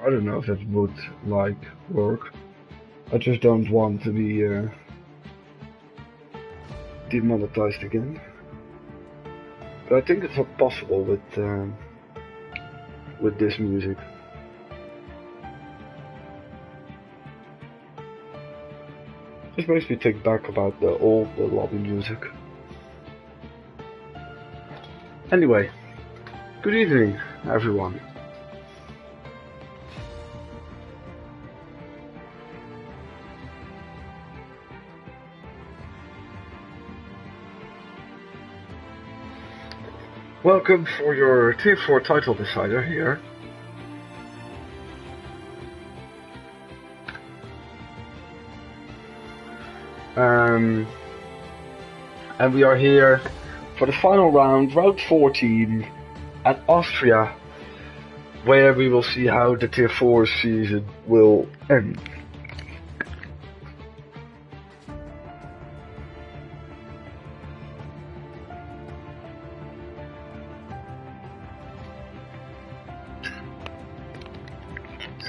I don't know if it would like work. I just don't want to be demonetized again. But I think it's not possible with this music. This makes me think back about the old lobby music. Anyway, good evening, everyone. Welcome for your Tier 4 title decider here. And we are here for the final round, round 14, at Austria, where we will see how the Tier 4 season will end.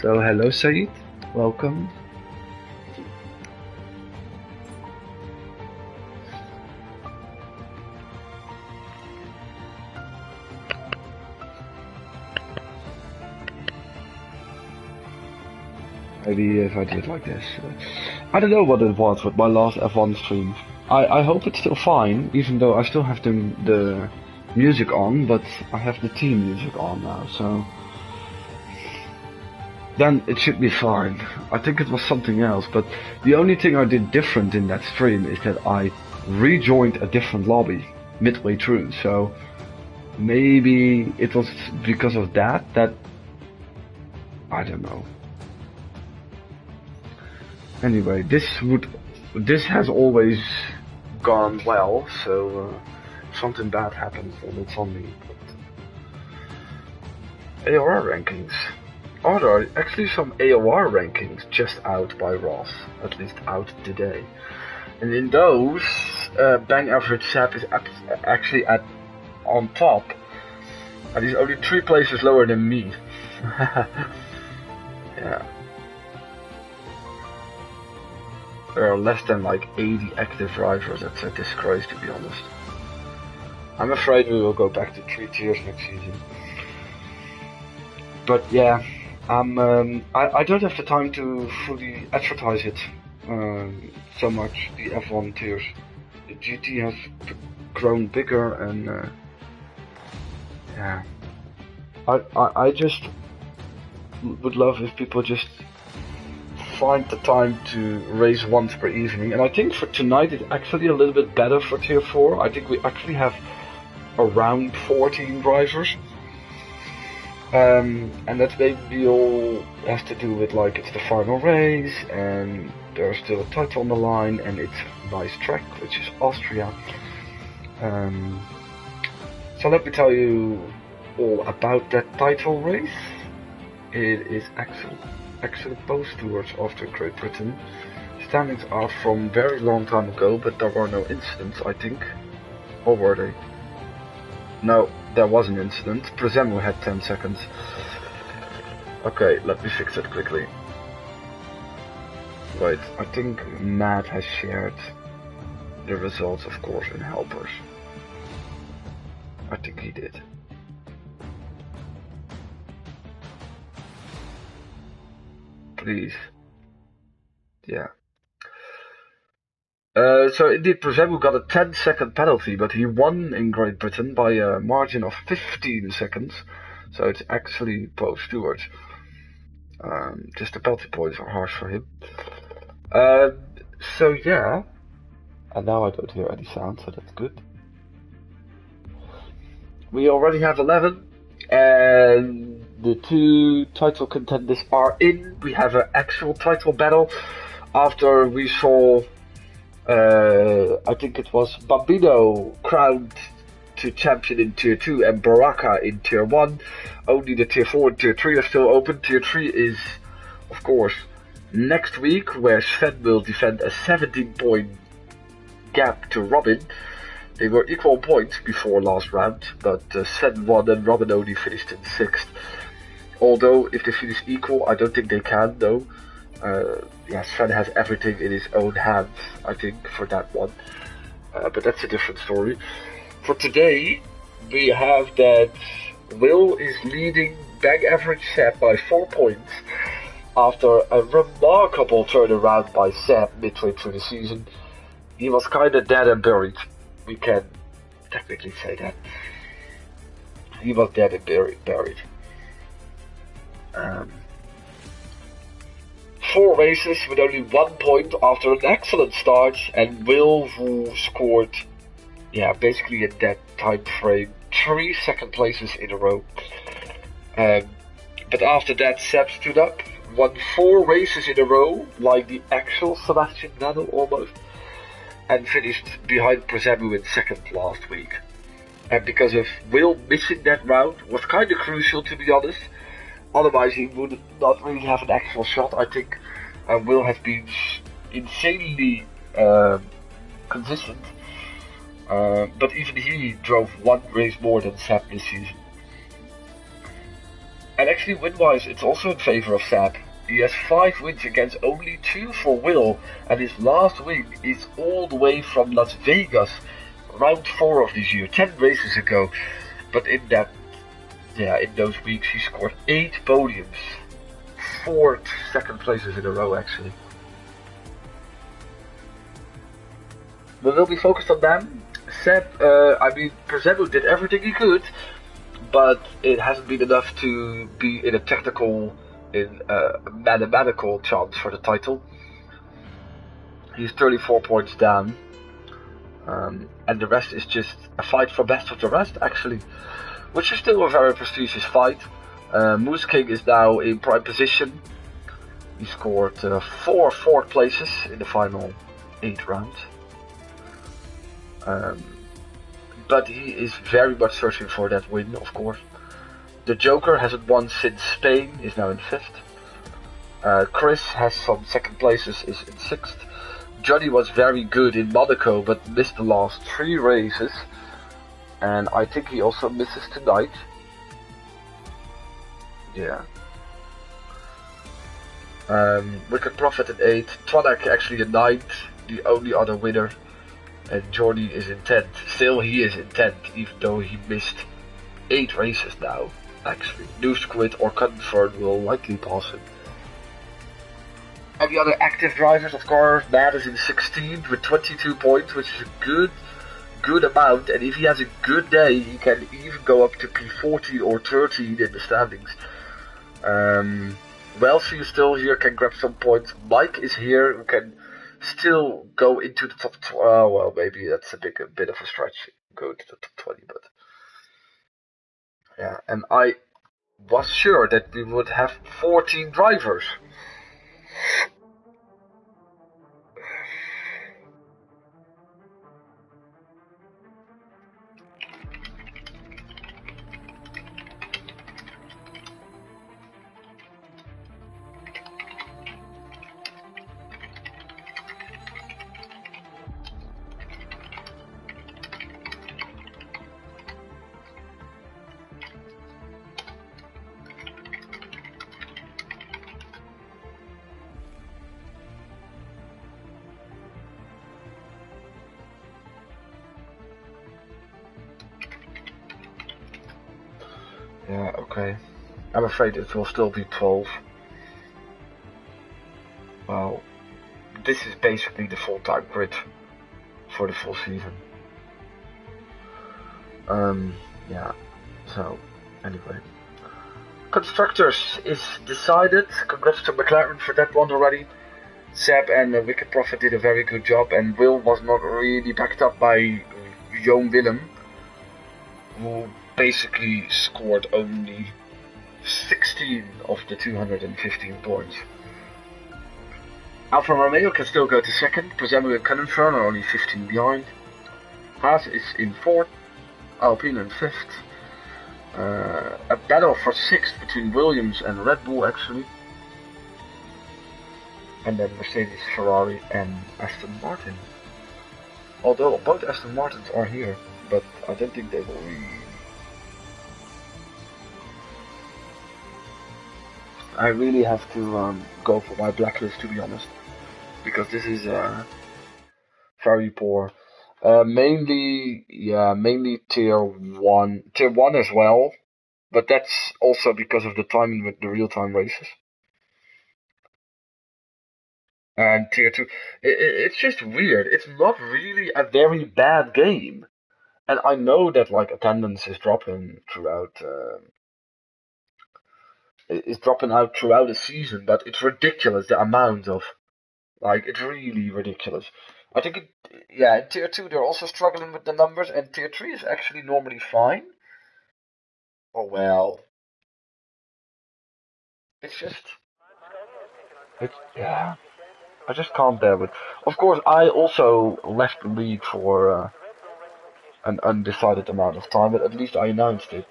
So hello Said, welcome. Maybe if I did like this. I don't know what it was with my last F1 stream. I hope it's still fine, even though I still have the music on, but I have the team music on now, so then it should be fine. I think it was something else, but the only thing I did different in that stream is that I rejoined a different lobby midway through, so maybe it was because of that I don't know. Anyway, this has always gone well, so if something bad happens, then it's on me. But ALR rankings. Are there actually some AOR rankings just out by Ross, at least out today? And in those, Bang Average Sap is actually on top, and he's only 3 places lower than me. Yeah. There are less than like 80 active drivers. That's a disgrace, to be honest. I'm afraid we will go back to 3 tiers next season. But yeah, I don't have the time to fully advertise it so much, the F1 tiers. The GT has grown bigger and yeah. I just would love if people just find the time to race once per evening, and I think for tonight it's actually a little bit better for Tier 4. I think we actually have around 14 drivers, and that maybe all has to do with like it's the final race and there's still a title on the line and it's a nice track, which is Austria. So let me tell you all about that title race. It is actually both stewards after Great Britain. Standings are from very long time ago, but there were no incidents, I think. Or were they? No, there was an incident. Prezemu had 10 seconds. Okay, let me fix it quickly. Wait, I think Matt has shared the results, of course, in helpers. I think he did. Please. Yeah. So indeed, Prezemu got a 10-second penalty, but he won in Great Britain by a margin of 15 seconds. So it's actually both stewards. Just the penalty points are harsh for him. So yeah. And now I don't hear any sound, so that's good. We already have 11, and the 2 title contenders are in. We have an actual title battle after we saw, I think it was Bambino crowned to champion in Tier 2 and Baraka in Tier 1. Only the Tier 4 and Tier 3 are still open. Tier 3 is, of course, next week, where Sven will defend a 17-point gap to Robin. They were equal points before last round, but Sven won and Robin only finished in 6th. Although if they finish equal, I don't think they can though. Yeah, Sven has everything in his own hands, I think, for that one. But that's a different story. For today, we have that Will is leading bag average Seb by 4 points after a remarkable turnaround by Seb midway through the season. He was kinda dead and buried. We can technically say that. He was dead and buried. 4 races with only 1 point after an excellent start, and Will, who scored, basically in that time frame, 3 second places in a row. But after that, Seb stood up, won 4 races in a row, like the actual Sebastian Vettel almost, and finished behind Prezemu in second last week. And because of Will missing that round, was kind of crucial to be honest. Otherwise, he would not really have an actual shot, I think. Will has been insanely consistent. But even he drove 1 race more than Seb this season. And actually, win-wise, it's also in favor of Seb. He has 5 wins against only 2 for Will, and his last win is all the way from Las Vegas, round 4 of this year, 10 races ago. But in those weeks he scored 8 podiums, 4 second places in a row actually. But we'll be focused on them. Seb, Prezemu did everything he could, but it hasn't been enough to be in a mathematical chance for the title. He's 34 points down, and the rest is just a fight for best of the rest actually, which is still a very prestigious fight. Moose King is now in prime position. He scored 4 fourth places in the final 8 rounds. But he is very much searching for that win, of course. The Joker hasn't won since Spain, is now in 5th. Chris has some second places, is in 6th. Johnny was very good in Monaco, but missed the last 3 races. And I think he also misses tonight. Yeah. Wicked Prophet in 8th. Twanak actually in 9th, the only other winner. And Jordy is in 10th. Still, he is in 10th, even though he missed 8 races now. Actually, New Squid or Cunford will likely pass him. And the other active drivers, of course, Matt is in 16th with 22 points, which is a good amount. And if he has a good day, he can even go up to P14 or 13 in the standings. Wellesley is still here, can grab some points. Mike is here, who can still go into the top 20. Well, maybe that's a bit of a stretch, go to the top 20, but yeah. And I was sure that we would have 14 drivers. Yeah, okay. I'm afraid it will still be 12. Well, this is basically the full-time grid for the full season. Yeah, so, anyway. Constructors is decided. Congrats to McLaren for that one already. Seb and Wicked Prophet did a very good job, and Will was not really backed up by Joan Willem, who basically scored only 16 of the 215 points. Alfa Romeo can still go to 2nd, Prezemu and Cunningham are only 15 behind. Haas is in 4th, Alpine in 5th. A battle for 6th between Williams and Red Bull actually. And then Mercedes, Ferrari and Aston Martin. Although both Aston Martins are here, but I don't think they will I really have to go for my blacklist, to be honest, because this is very poor. Mainly tier one as well, but that's also because of the timing with the real-time races. And tier two, it's just weird. It's not really a very bad game, and I know that like attendance is dropping throughout. Is dropping out throughout the season, but it's ridiculous the amount of like it's really ridiculous. I think in tier two they're also struggling with the numbers, and tier three is actually normally fine. Oh well, it's just it's yeah. I just can't bear it. Of course, I also left the league for an undecided amount of time, but at least I announced it.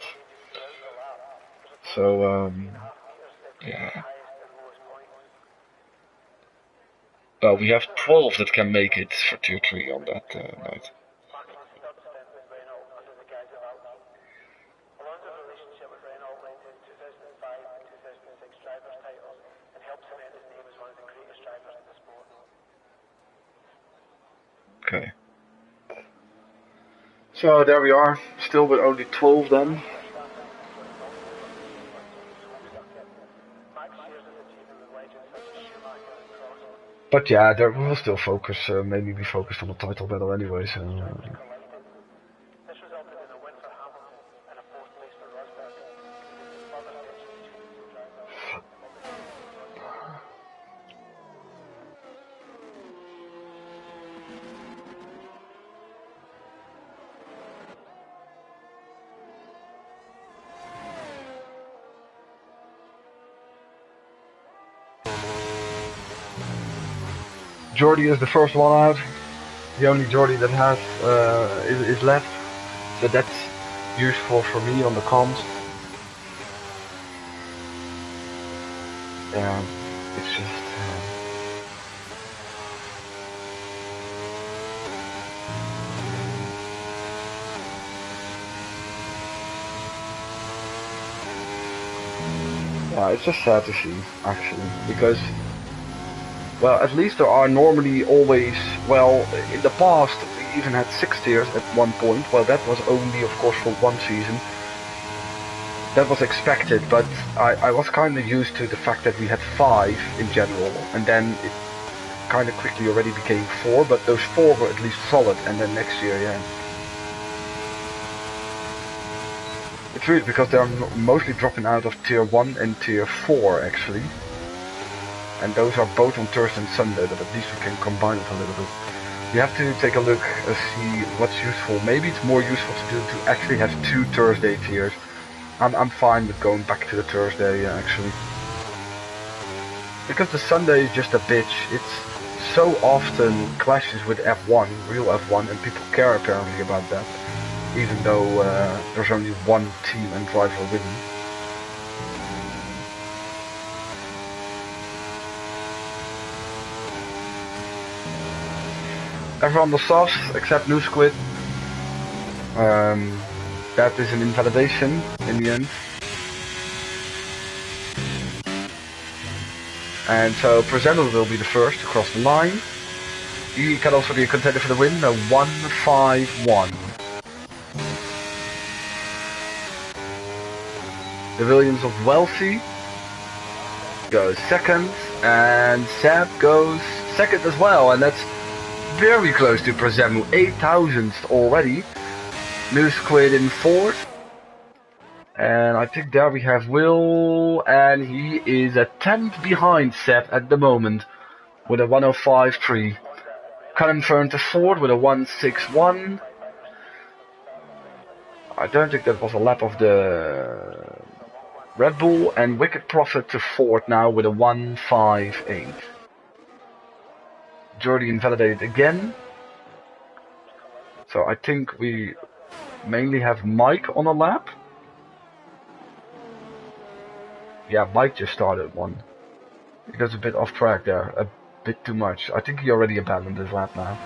So yeah. Well, we have 12 that can make it for tier three on that night. Okay. So there we are, still with only 12 then. But yeah, there we will still focus, maybe be focused on the title battle anyway, so... Jordy is the first one out. The only Jordy that has is left. So that's useful for me on the comms. It's just... yeah, it's just sad to see, actually, because... Well, at least there are normally always, well, in the past we even had 6 tiers at one point. Well, that was only, of course, for one season. That was expected, but I was kind of used to the fact that we had 5 in general, and then it kind of quickly already became 4, but those 4 were at least solid, and then next year, yeah. It's weird, because they're mostly dropping out of tier 1 and tier 4, actually. And those are both on Thursday and Sunday, but at least we can combine it a little bit. You have to take a look and see what's useful. Maybe it's more useful to actually have 2 Thursday tiers. I'm fine with going back to the Thursday, actually. Because the Sunday is just a bitch. It's so often clashes with F1, real F1, and people care apparently about that. Even though there's only one team and driver winning. Everyone was soft, except New Squid. That is an invalidation in the end. And so Presento will be the first to cross the line. He can also be a contender for the win, a 1-5-1. The Williams of Wealthy goes second, and Seb goes second as well, and that's very close to Presemu, 8,000th already. New Squid in fourth. And I think there we have Will, and he is a 10th behind Seb at the moment with a 105.3. Cullen Fern to fourth with a 161. I don't think that was a lap of the Red Bull, and Wicked Prophet to fourth now with a 158. Jordy invalidated again. So I think we mainly have Mike on a lap. Yeah, Mike just started one. He goes a bit off track there, a bit too much. I think he already abandoned his lap now.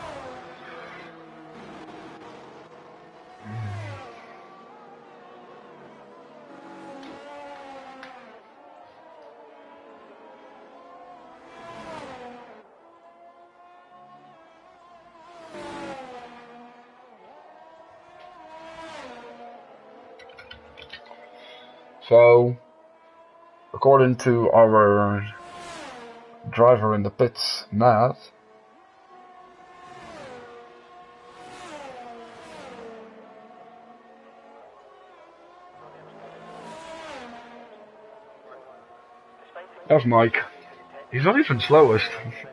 So, according to our driver in the pits, Matt, that's Mike. He's not even slowest.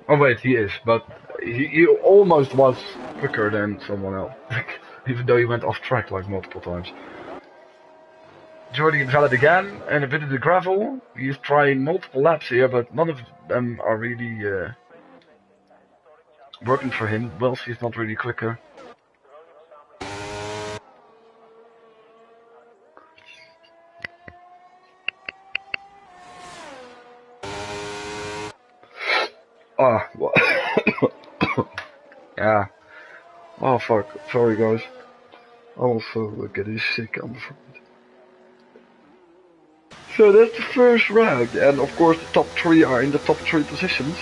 Oh wait, he is, but he almost was quicker than someone else. Even though he went off track like multiple times. Jordy invalid again, and a bit of the gravel. He's trying multiple laps here, but none of them are really working for him. Wells is not really quicker. Ah, what? Yeah. Oh fuck. Sorry guys. I'm also getting sick, I'm afraid. So that's the first round, and of course the top 3 are in the top 3 positions.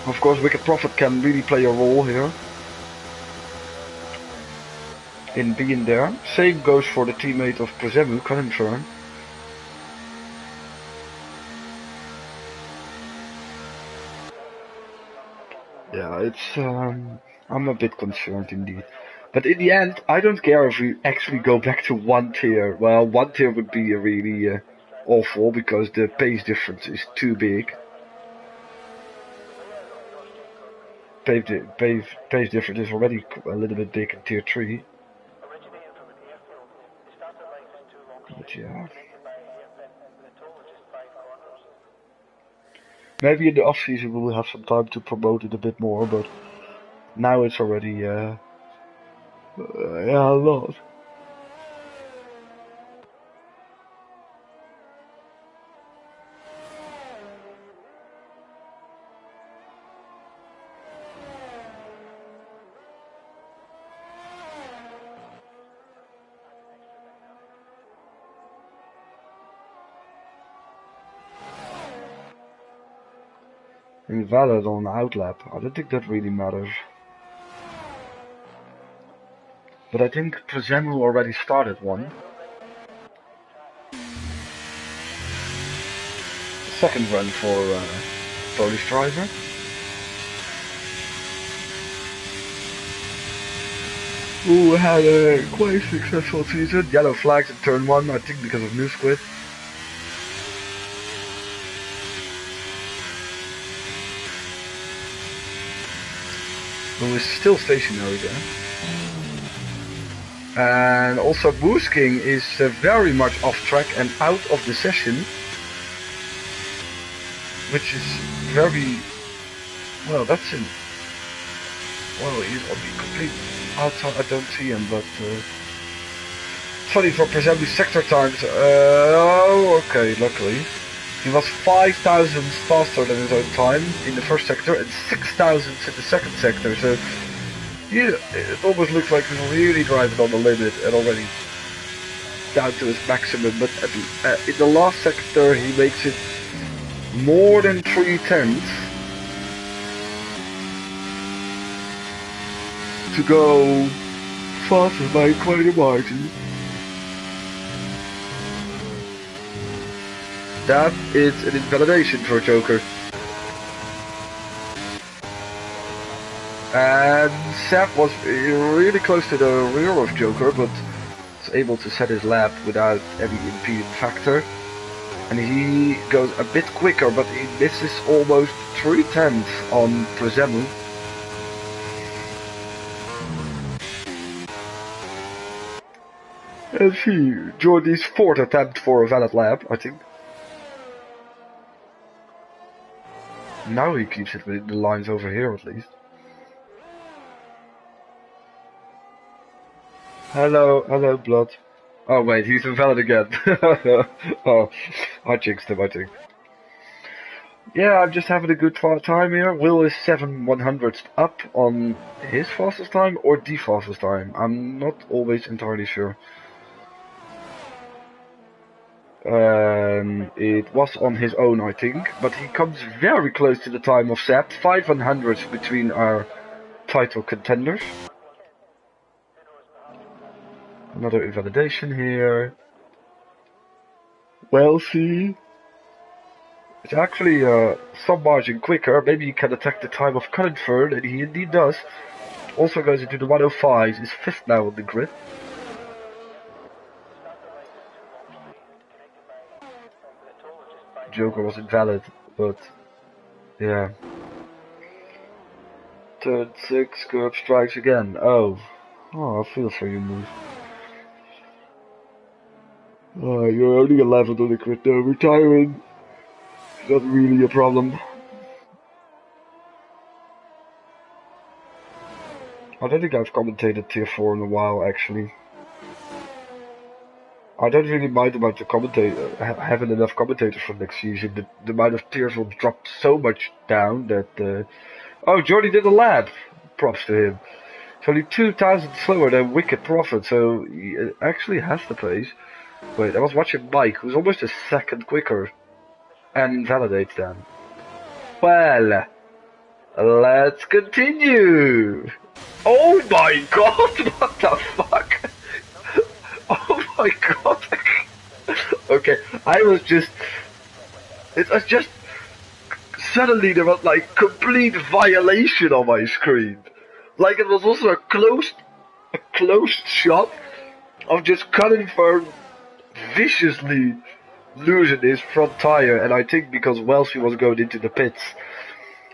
Of course Wicked Prophet can really play a role here in being there. Same goes for the teammate of Prezemu, Confirm. Yeah, it's I'm a bit concerned indeed. But in the end, I don't care if we actually go back to 1 tier. Well, 1 tier would be really awful because the pace difference is too big. Pace difference is already a little bit big in tier 3. But yeah. Maybe in the off season we will have some time to promote it a bit more, but now it's already yeah, a lot. Invalid on outlap. I don't think that really matters. But I think Prezemu already started one. Second run for Polish driver. Who had a quite successful season. Yellow flags in turn 1, I think because of New Squid. Who is still stationary there. And also Boosking is very much off track and out of the session. Which is very... Well, that's in... Well, he's on the complete outside, I don't see him, but... Funny for Presemu's sector times. Oh, okay, luckily. He was 5 thousandths faster than his own time in the first sector and 6 thousandths in the second sector, so... Yeah, it almost looks like he's really driving on the limit and already down to his maximum, but in the last sector he makes it more than 3/10 to go faster by quite a margin. That is an invalidation for Joker. And Seth was really close to the rear of Joker, but was able to set his lap without any impeding factor. And he goes a bit quicker, but he misses almost 3/10 on Prezemu. And see, Jordy's 4th attempt for a valid lap, I think. Now he keeps it within the lines over here at least. Hello, Blood. Oh wait, he's invalid again. Oh, I jinxed him, I think. Yeah, I'm just having a good time here. Will is 7/100th up on his fastest time or the fastest time. I'm not always entirely sure. It was on his own, I think, but he comes very close to the time of Sept. 5/100th between our title contenders. Another invalidation here. Well, see, it's actually some margin quicker. Maybe he can attack the time of Cunninford, and he indeed does. Also goes into the 105s, is fifth now on the grid. Joker was invalid, but yeah. Turn 6, curb strikes again. Oh, I feel for you, Moose. You're only 11th on the grid though. Retiring is not really a problem. I don't think I've commentated tier 4 in a while, actually. I don't really mind about the commentator, having enough commentators for next season. The amount of tiers will drop so much down that... Oh, Jordy did a lap! Props to him. It's only 2,000 slower than Wicked Prophet, so he actually has the pace. Wait, I was watching Mike, who's almost a second quicker, and invalidates them. Well, let's continue! Oh my god, what the fuck? Oh my god. Okay, it was just, suddenly there was like complete violation on my screen. Like it was also a closed shot of just Cunningham viciously losing his front tire, and I think because Welshie was going into the pits,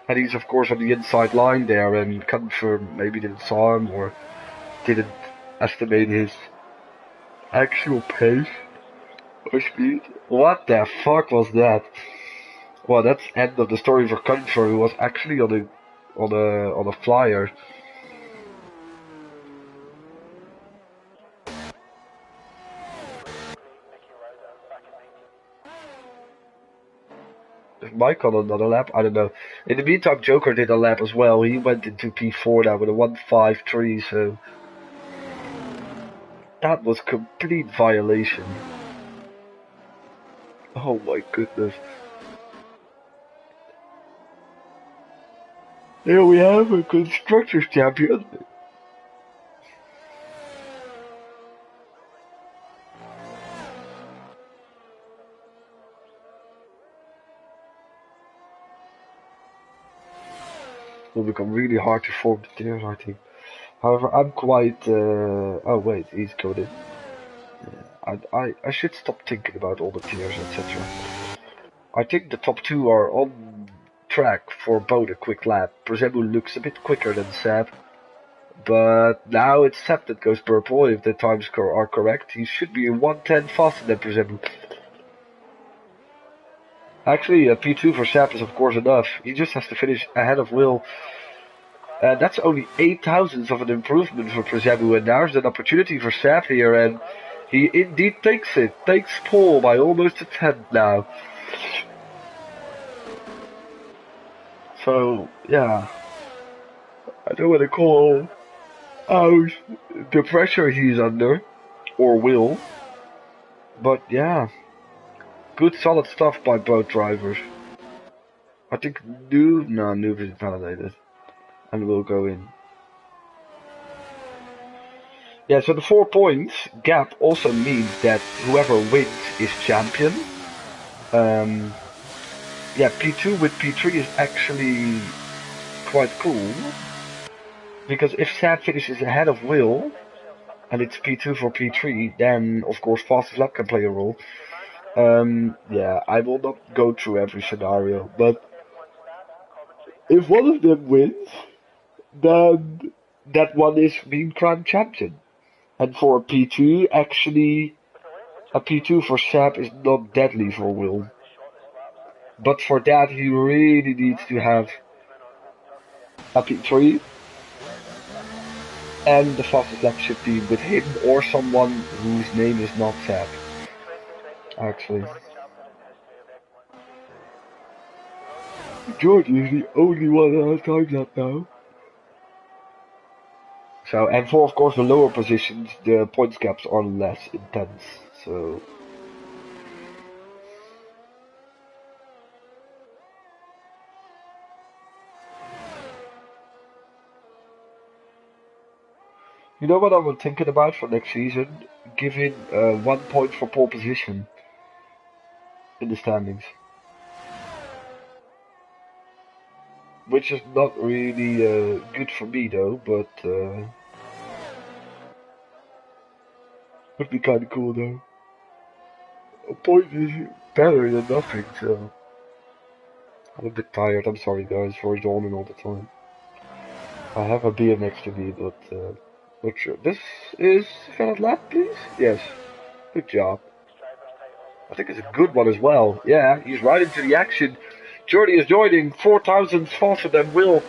and he's of course on the inside line there, and Cunningham maybe didn't saw him or didn't estimate his actual pace or speed. What the fuck was that? Well, that's end of the story for Cunningham, who was actually on a flyer. Is Mike on another lap? I don't know. In the meantime, Joker did a lap as well. He went into P4 now with a 153, so that was complete violation. Oh my goodness. Here we have a Constructors Champion. Will become really hard to form the tiers, I think. However, I'm quite... oh wait, he's coded. I should stop thinking about all the tiers, etc. I think the top two are on track for both a quick lap. Prezemu looks a bit quicker than Seb, but now it's Seb that goes purple. If the times are correct, he should be 110 faster than Prezemu. Actually, P2 for Seb is of course enough. He just has to finish ahead of Will. That's only 8 thousandths of an improvement for Prezemu, and there's an opportunity for Seb here, and he indeed takes it. Takes pole by almost a tenth now. So, yeah. I don't want to call out the pressure he's under, or will, but yeah. Good solid stuff by both drivers. I think Noob is validated, and will go in. Yeah, so the 4 points gap also means that whoever wins is champion. Yeah, P2 with P3 is actually quite cool. Because if Sam finishes ahead of Will, and it's P2 for P3, then of course fastest lap can play a role. Yeah, I will not go through every scenario, but if one of them wins, then that one is being crowned champion. And for a P2, actually, a P2 for Sap is not deadly for Will. But for that, he really needs to have a P3. And the fastest lap should be with him or someone whose name is not Sap. Actually. George is the only one that has time lap now. So, and for of course the lower positions, the points gaps are less intense. So. You know what I'm thinking about for next season? Giving 1 point for pole position. in the standings. Which is not really good for me though, but would be kinda cool though. A point is better than nothing, so I'm a bit tired, I'm sorry guys for yawning all the time. I have a beer next to me, but not sure. This is valid lap, please? Yes. Good job. I think it's a good one as well. Yeah, he's right into the action. Jordy is joining 4 thousandths faster than Will.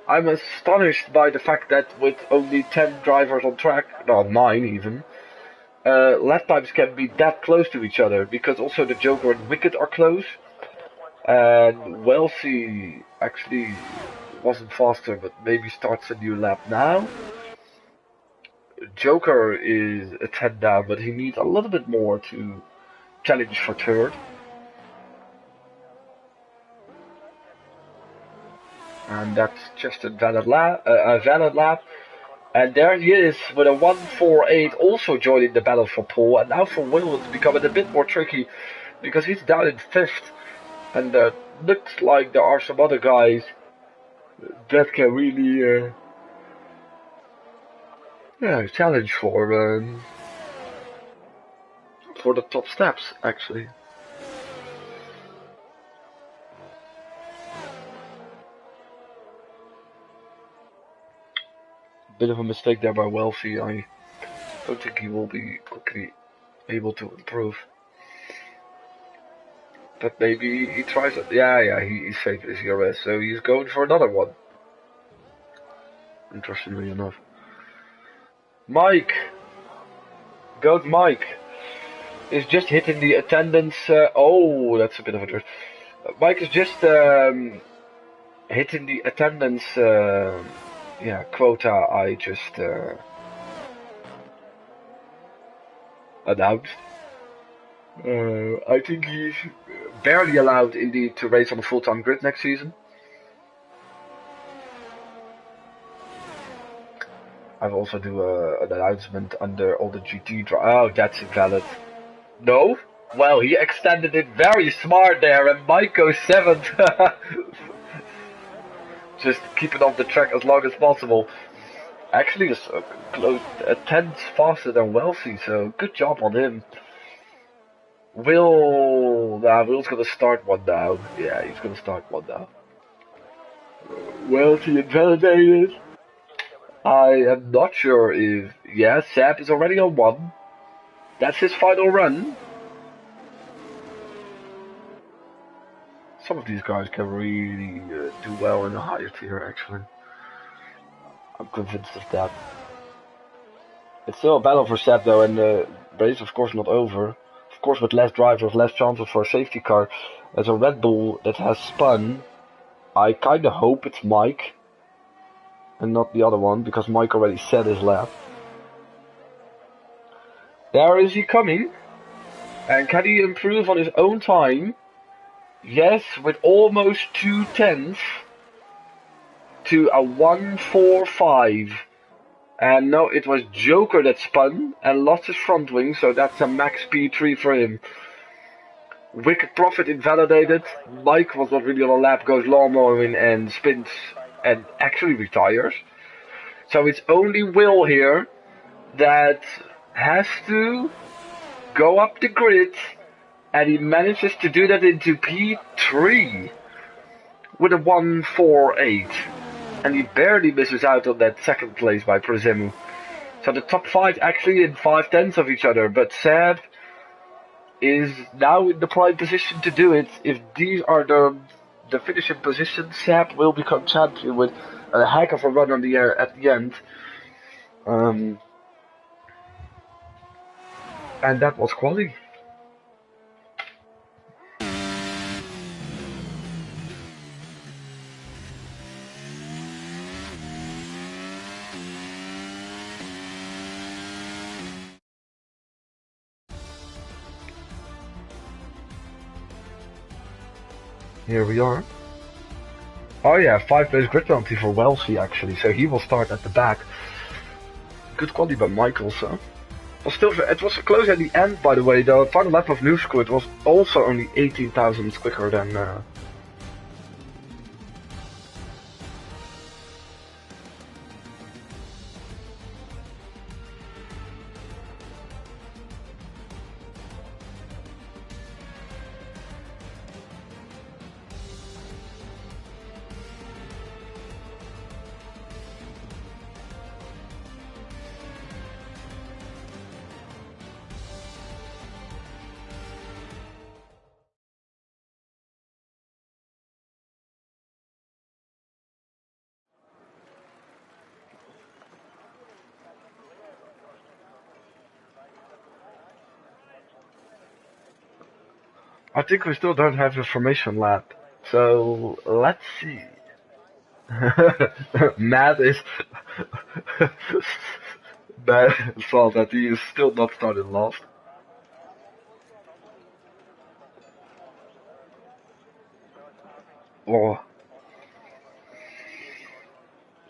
I'm astonished by the fact that with only 10 drivers on track, not 9 even, lap times can be that close to each other, because also the Joker and Wicked are close. And Wellesley actually wasn't faster, but maybe starts a new lap now. Joker is a 10 down, but he needs a little bit more to challenge for third. And that's just a valid lap. And there he is with a 1:48, also joining the battle for pole. And now for Will, it's becoming a bit more tricky because he's down in 5th. And looks like there are some other guys that can really challenge for the top steps, actually. Bit of a mistake there by Wellesley. I don't think he will be quickly able to improve. But maybe he tries it. Yeah, he's safe with his ERS, so he's going for another one. Interestingly enough. Mike! Goat Mike is just hitting the attendance. Oh, that's a bit of a drift. Mike is just hitting the attendance quota I just announced. I think he's barely allowed indeed to race on a full-time grid next season. I'll also do an announcement under all the GT Oh, that's invalid. No? Well, he extended it very smart there, and Mike goes 7th. Just keep it off the track as long as possible. Actually, it's close a 10th faster than Wellesley, so good job on him. Will's gonna start one now. Yeah, he's gonna start one now. Wellesley invalidated. I am not sure if... Yeah, Seb is already on 1. That's his final run. Some of these guys can really do well in the higher tier, actually. I'm convinced of that. It's still a battle for Seb, though, and the race, of course, not over. Of course, with less drivers, less chances for a safety car. As a Red Bull that has spun, I kinda hope it's Mike. And not the other one, because Mike already said his lap. There is he coming. And can he improve on his own time? Yes, with almost 2 tenths to a 1:45. And no, it was Joker that spun and lost his front wing, so that's a max P3 for him. Wicked Prophet invalidated. Mike was not really on a lap, goes lawnmowing and spins and actually retires. So it's only Will here that has to go up the grid, and he manages to do that into P3 with a 1:48. And he barely misses out on that 2nd place by Prezemu. So the top 5 actually in 5 tenths of each other, but Seb is now in the prime position to do it. If these are the finishing positions, Seb will become champion with a heck of a run on the air at the end. And that was quali. Here we are. Oh yeah, 5 place grid penalty for Wellesley actually, so he will start at the back. Good quality by Mike also. It was close at the end, by the way. The final lap of New Squid was also only 18 thousandths quicker than. I think we still don't have a formation lap. So let's see. Matt is Matt saw that he is still not started last. Oh.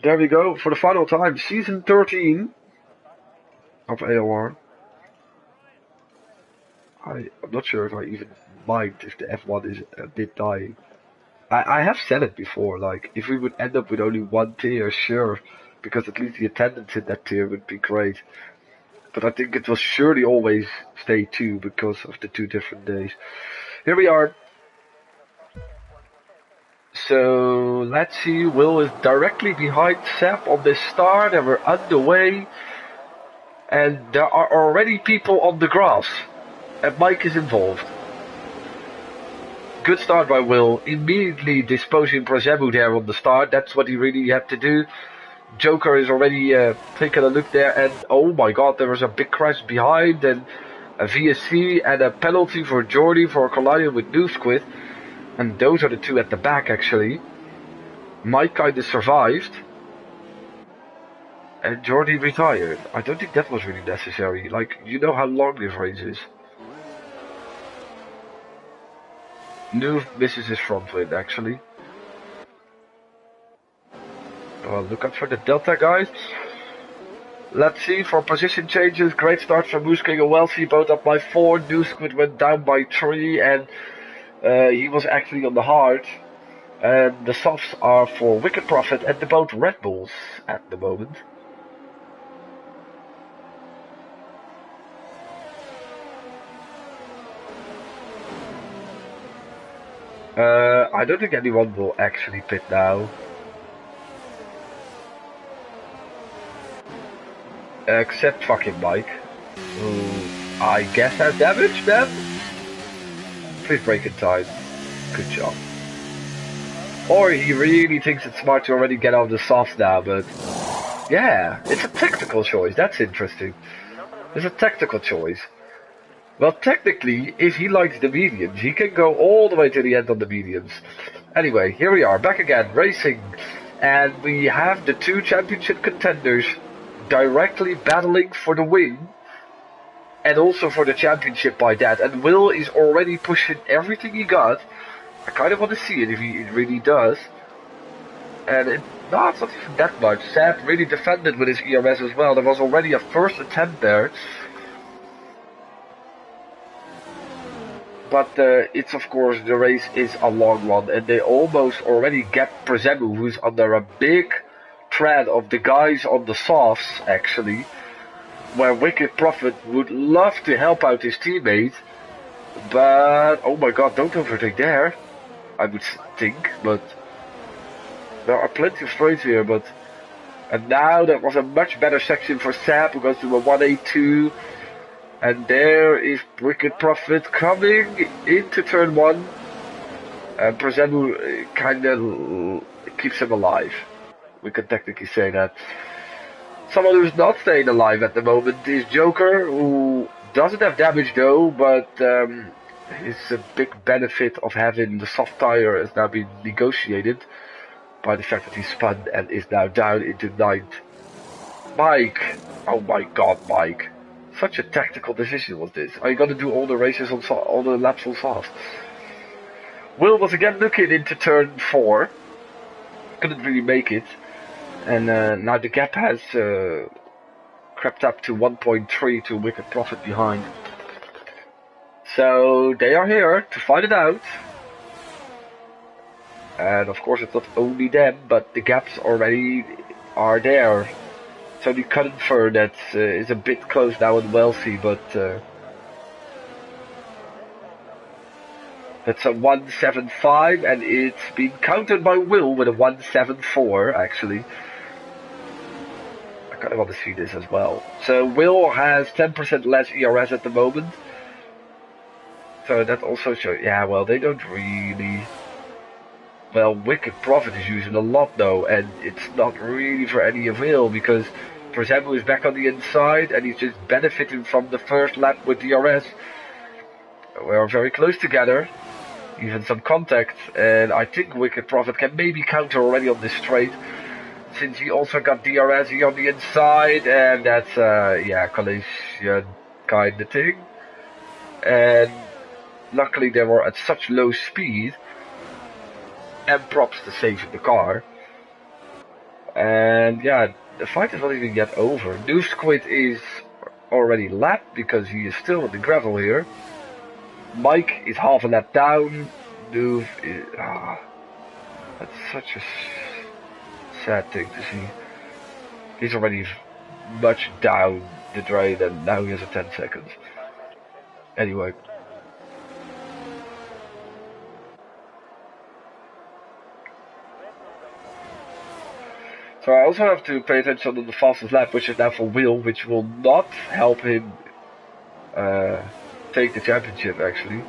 There we go for the final time, season 13 of ALR. I'm not sure if I even mind if the F1 is a bit dying. I have said it before, like, if we would end up with only one tier, sure, because at least the attendance in that tier would be great. But I think it will surely always stay 2 because of the 2 different days. Here we are. So, let's see, Will is directly behind Seb on this start, and we're underway. And there are already people on the grass, and Mike is involved. Good start by Will, immediately disposing Prozebu there on the start, that's what he really had to do. Joker is already taking a look there, and oh my god, there was a big crash behind, and a VSC and a penalty for Jordy for colliding with Newsquid. And those are the 2 at the back actually. Mike kinda survived. And Jordy retired. I don't think that was really necessary. Like, you know how long this race is. New misses his front wing actually. Well, look out for the Delta guys. Let's see for position changes. Great start from Moose King and Wellesley, both up by 4. Newsquid went down by 3, and he was actually on the hard. And the softs are for Wicked Prophet and the both Red Bulls at the moment. I don't think anyone will actually pit now. Except fucking Mike, who I guess has damage then? Please break in time. Good job. Or he really thinks it's smart to already get out of the softs now, but yeah, it's a tactical choice. That's interesting. It's a tactical choice. Well, technically, if he likes the mediums, he can go all the way to the end on the mediums. Anyway, here we are, back again, racing. And we have the 2 championship contenders directly battling for the win. And also for the championship by that. And Will is already pushing everything he got. I kind of want to see it if he really does. And it's not even that much. Seb really defended with his ERS as well. There was already a first attempt there. But it's of course, the race is a long one, and they almost already get Prezemu, who's under a big threat of the guys on the softs, actually, where Wicked Prophet would love to help out his teammate, but oh my god, don't overtake there, I would think, but there are plenty of straights here, but and now that was a much better section for Sab, who goes to a 182. And there is Wicked Prophet coming into turn 1. And Prezemu kinda keeps him alive. We can technically say that. Someone who's not staying alive at the moment is Joker, who doesn't have damage though, but it's a big benefit of having the soft tire has now been negotiated by the fact that he spun and is now down into 9th. Mike! Oh my god, Mike. Such a tactical decision was this. Are you going to do all the races on all the laps on soft? Will was again looking into turn 4. Couldn't really make it. And now the gap has crept up to 1.3 to Wicked Profit behind. So they are here to fight it out. And of course it's not only them, but the gaps already are there. It's only Cunfer that is a bit close now in Wealthy, but that's a 175, and it's been countered by Will with a 174 actually. I kind of want to see this as well. So Will has 10% less ERS at the moment. So that also shows, yeah, well, they don't really... Well, Wicked Prophet is using a lot though, and it's not really for any avail, because Presembu is back on the inside, and he's just benefiting from the first lap with DRS. We're very close together, even some contact, and I think Wicked Prophet can maybe counter already on this straight, since he also got DRS here on the inside, and that's, yeah, collision kind of thing. And luckily they were at such low speed, and props to saving the car. And yeah, the fight is not even yet over. Noob Squid is already lapped because he is still in the gravel here. Mike is half a lap down. Noob is... that's such a sad thing to see. He's already much down the drain, and now he has a 10 seconds. Anyway. So I also have to pay attention on the fastest lap, which is now for Will, which will not help him take the championship, actually.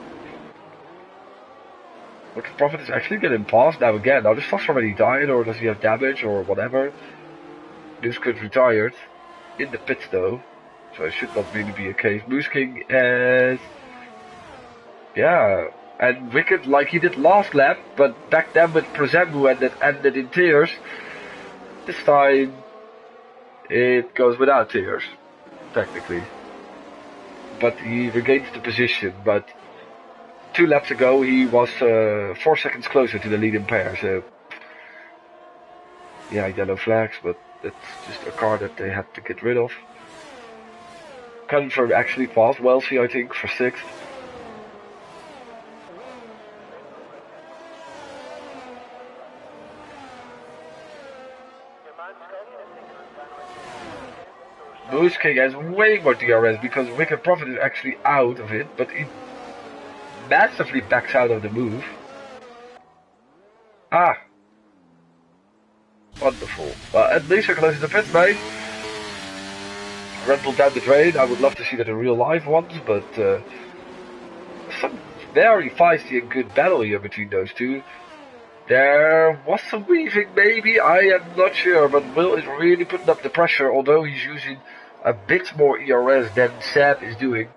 Wicked Prophet is actually getting past now again. Now, this Fox already died, or does he have damage, or whatever. Moose King retired. In the pits, though. So it should not really be a case. Moose King is... yeah. And Wicked, like he did last lap, but back then with Presembu, and that ended in tears. This time, it goes without tears, technically. But he regains the position, but 2 laps ago he was 4 seconds closer to the leading pair, so... yeah, yellow flags, but that's just a car that they had to get rid of. Confirmed actually passed Wellesley, I think, for 6th. Moose King has way more DRS because Wicked Prophet is actually out of it, but he massively backs out of the move. Ah! Wonderful. Well, at least we're close to the pit, mate. Red Bull down the drain. I would love to see that in real life once, but some very feisty and good battle here between those two. There was some weaving, maybe, I am not sure, but Will is really putting up the pressure, although he's using a bit more ERS than Sab is doing.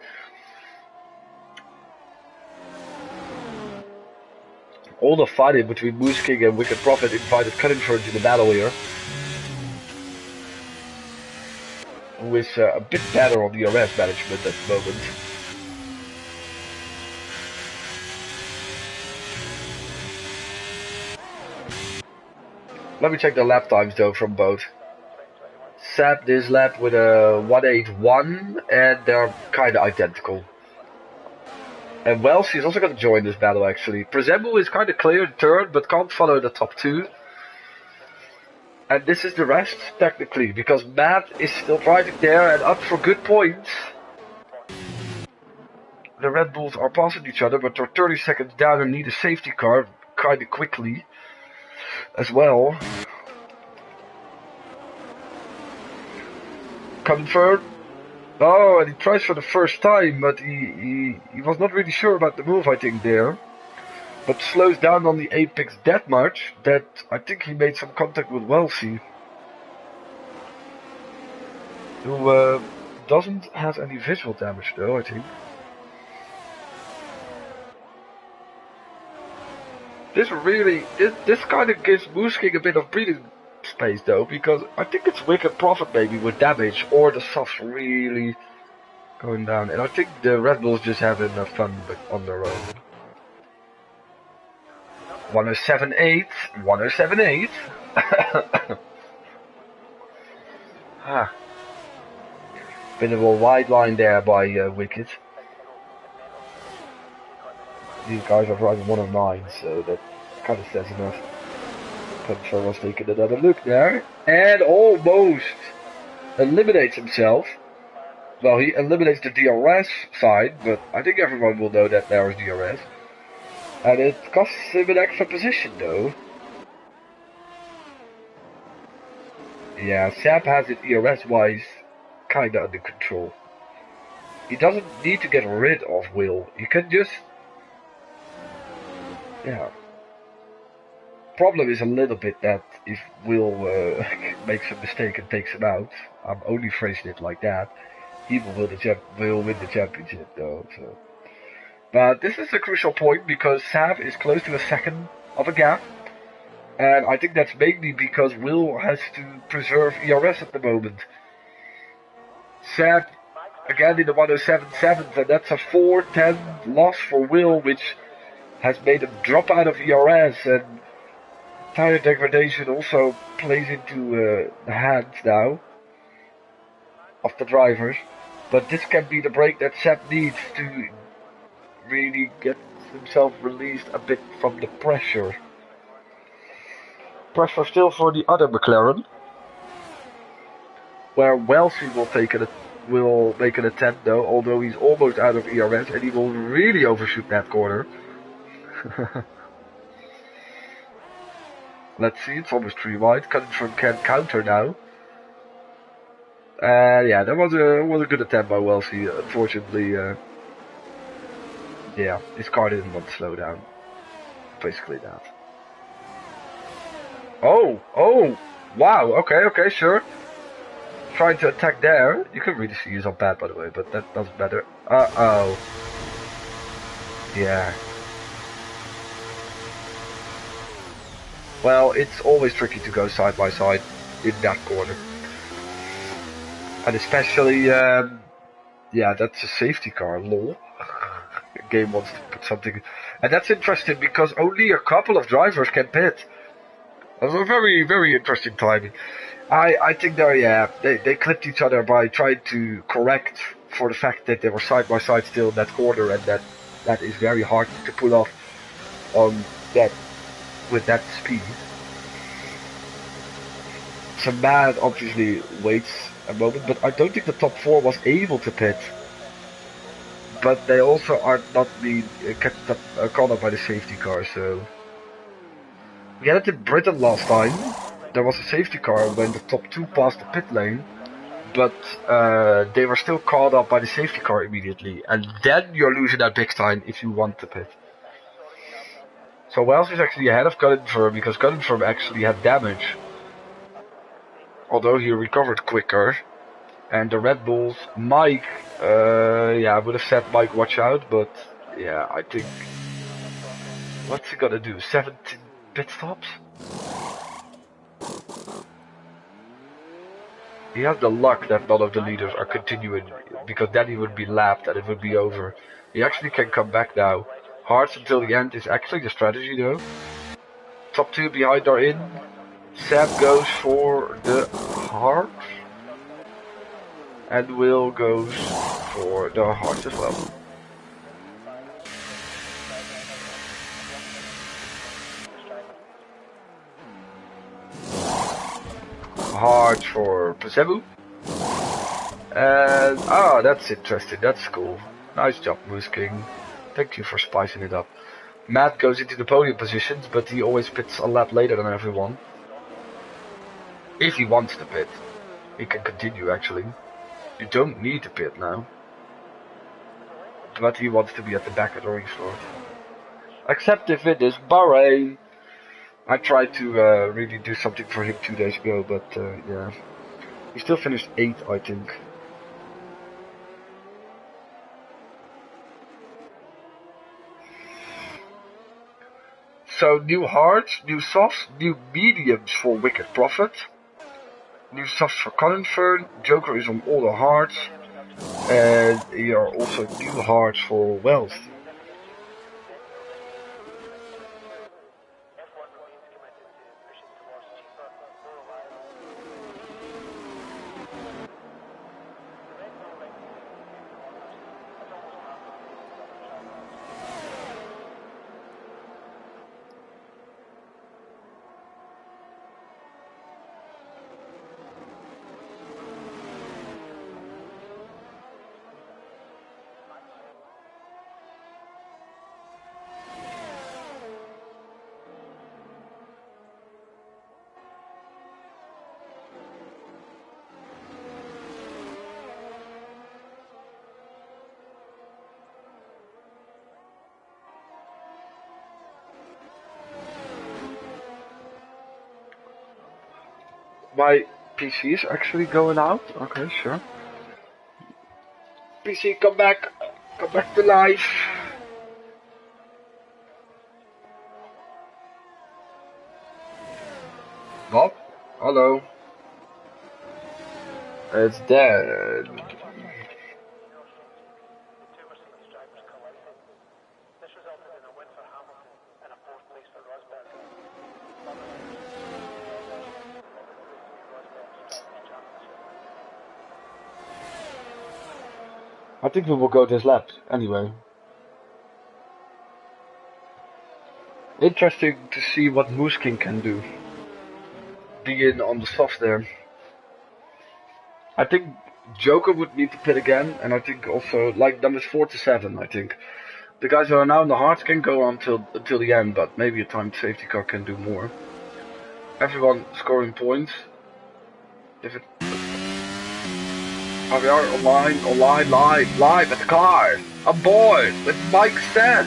All the fighting between Moose King and Wicked Prophet invited Cunningham into the battle here, who is a bit better on the ERS management at the moment. Let me check the lap times though from both. Sab this lap with a 181, and they're kinda identical. And Wellesley is also going to join this battle actually. Presembu is kinda clear third, but can't follow the top 2. And this is the rest, technically, because Matt is still driving there and up for good points. The Red Bulls are passing each other, but they're 30 seconds down and need a safety car kinda quickly as well. Confirmed. Oh, and he tries for the first time, but he was not really sure about the move, I think, there. But slows down on the apex that much that I think he made some contact with Wellesley, who doesn't have any visual damage though, I think. This kind of gives Moose King a bit of breathing space though, because I think it's Wicked Prophet maybe with damage, or the softs really going down, and I think the Red Bulls just having fun on their own. 1078, 1078. Ah. Bit of a wide line there by Wicked. These guys are driving 109, so that kind of says enough. Puncher was taking another look there, and almost eliminates himself. Well, he eliminates the DRS side, but I think everyone will know that there is DRS. And it costs him an extra position, though. Yeah, Sap has it ERS-wise kinda under control. He doesn't need to get rid of Will. He can just... Yeah. Problem is a little bit that if Will makes a mistake and takes him out, I'm only phrasing it like that, he will win the championship, though. So. But this is a crucial point because Sap is close to a second of a gap. And I think that's mainly because Will has to preserve ERS at the moment. Sap, again in the 107.7s, and that's a 4:10 loss for Will, which has made him drop out of ERS, and tire degradation also plays into the hands now of the drivers. But this can be the break that Sap needs to really get himself released a bit from the pressure. Pressure still for the other McLaren, where Wellesley will make an attempt though, although he's almost out of ERS, and he will really overshoot that corner. Let's see, it's almost 3 wide. Cunningham can counter now. Yeah, that was a good attempt by Wellesley. Unfortunately, yeah, his car didn't want to slow down. Basically that. Oh, wow, okay, sure. Trying to attack there. You can really see he's on pad, by the way, but that doesn't matter. Uh-oh. Yeah. Well, it's always tricky to go side by side in that corner. And especially, yeah, that's a safety car, lol. The game wants to put something... And that's interesting because only a couple of drivers can pit. That was a very, very interesting timing. I think they clipped each other by trying to correct for the fact that they were side by side still in that corner, and that is very hard to pull off on that with that speed. So Mad obviously waits a moment, but I don't think the top 4 was able to pit. But they also are not being caught up by the safety car, so... We had it in Britain last time. There was a safety car when the top 2 passed the pit lane, but they were still caught up by the safety car immediately, and then you're losing that big time if you want to pit. So Wells is actually ahead of Cunningham because Cunningham actually had damage, although he recovered quicker. And the Red Bulls, Mike, yeah, I would have said Mike watch out, but yeah, I think, what's he gonna do, 17 pit stops? He has the luck that none of the leaders are continuing, because then he would be lapped and it would be over. He actually can come back now. Hearts until the end is actually the strategy though. Top 2 behind are in. Sap goes for the heart. And Will goes for the heart as well. Heart for Pazebu. And that's interesting, that's cool. Nice job, Moose King. Thank you for spicing it up. Matt goes into the podium positions, but he always pits a lap later than everyone. If he wants to pit, he can continue actually. You don't need to pit now. But he wants to be at the back of the restart. Except if it is Bahrain. I tried to really do something for him 2 days ago, but yeah. He still finished 8th, I think. So new hards, new softs, new mediums for Wicked Prophet. New softs for Cunningham. Joker is on all the hards. And here are also new hards for Wells. My PC is actually going out. Okay, sure. PC, come back. Come back to life. Bob? Hello. It's dead. I think we will go this lap anyway. Interesting to see what Moose King can do. Being on the soft there. I think Joker would need to pit again, and I think also like numbers 4 to 7. I think the guys who are now in the hards can go on until the end, but maybe a timed safety car can do more. Everyone scoring points. If it. Oh, we are online, live at the car. On board with Mike Stan.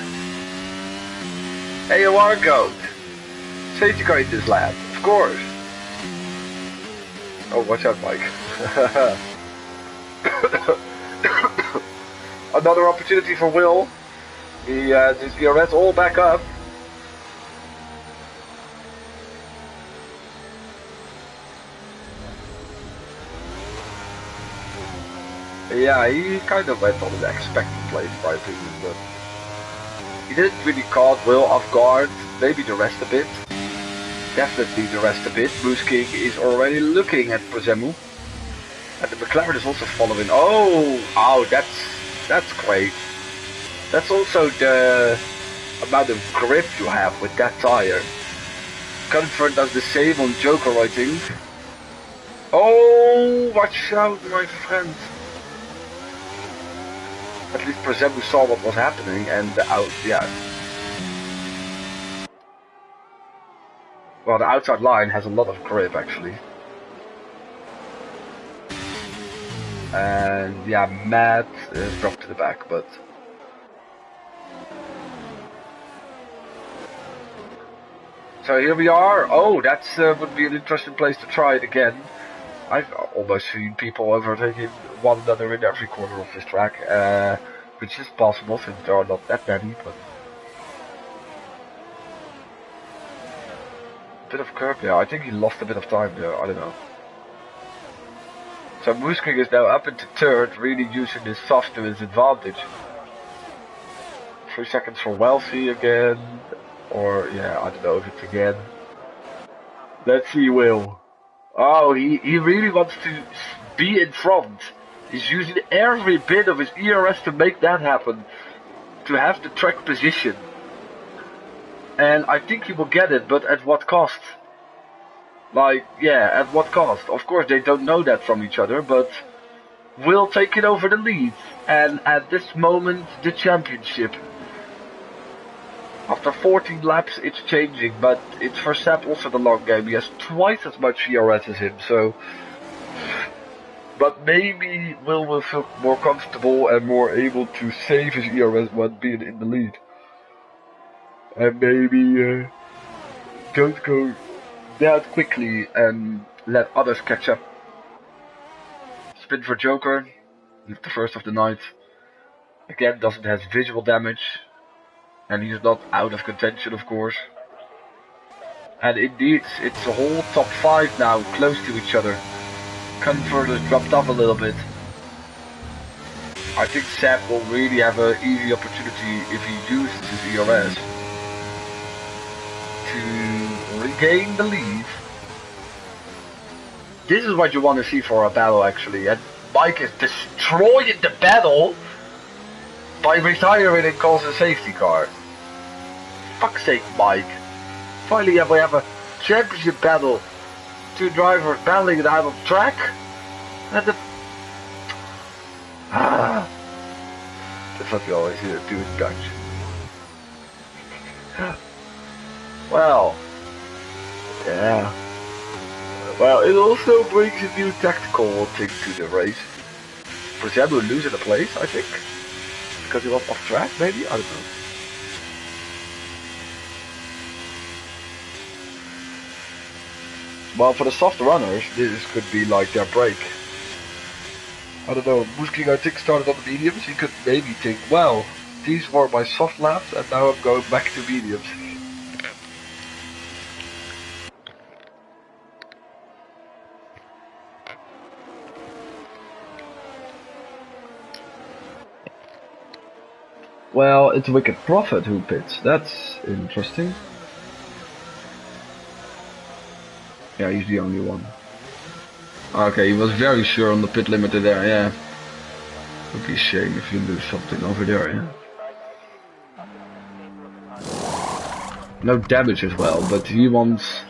ALR goat. Safety car in this lap, of course. Oh, watch out, Mike. Another opportunity for Will. He has his ERS all back up. Yeah, he kind of went on an expected place, by opinion, but he didn't really caught Will off guard. Maybe the rest a bit. Definitely the rest a bit. Moose King is already looking at Pozemu. And the McLaren is also following. Oh, that's great. That's also the amount of grip you have with that tire. Comfort does the same on Joker, I think. Oh, watch out, my friend. At least Pozemu saw what was happening and yeah. Well, the outside line has a lot of grip, actually. And yeah, Matt is dropped to the back, but... So here we are. Oh, that would be an interesting place to try it again. I've almost seen people overtaking one another in every corner of this track, which is possible since there are not that many, but... Bit of curb, yeah. I think he lost a bit of time there, I don't know. So Moose King is now up into third, really using his soft to his advantage. 3 seconds for Wellesley again, or yeah, I don't know if it's again. Let's see, Will. Oh, he really wants to be in front. He's using every bit of his ERS to make that happen, to have the track position. And I think he will get it, but at what cost? Like, yeah, at what cost? Of course, they don't know that from each other, but Will take it over the lead. And at this moment, the championship. After 14 laps, it's changing, but it's for Sepp also the long game. He has twice as much ERS as him, so... But maybe will feel more comfortable and more able to save his ERS when being in the lead. And maybe don't go that quickly and let others catch up. Spin for Joker, the first of the night. Again, doesn't have visual damage. And he's not out of contention, of course. And indeed, it's a whole top 5 now, close to each other. Comfort has dropped off a little bit. I think Sepp will really have an easy opportunity if he uses his ERS to regain the lead. This is what you want to see for a battle, actually. And Mike is destroying the battle by retiring and calls a safety car. Fuck's sake, Mike. Finally we have a championship battle. 2 drivers battling it out on track. And the... That's what we always do in Dutch. Well, yeah. Well, it also brings a new tactical thing to the race. For example, losing a place, I think. Because he was off track, maybe? I don't know. Well, for the soft runners, this could be like their break. I don't know, Musking I think started on the mediums, he could maybe think, well, these were my soft laps and now I'm going back to mediums. Well, it's Wicked Prophet who pits. That's interesting. Yeah, he's the only one. Okay, he was very sure on the pit limiter there, yeah. Would be a shame if you lose something over there, yeah. No damage as well, but he wants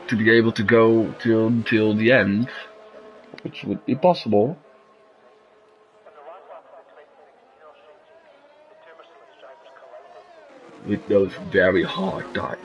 to be able to go till the end, which would be possible. With those very hard tires.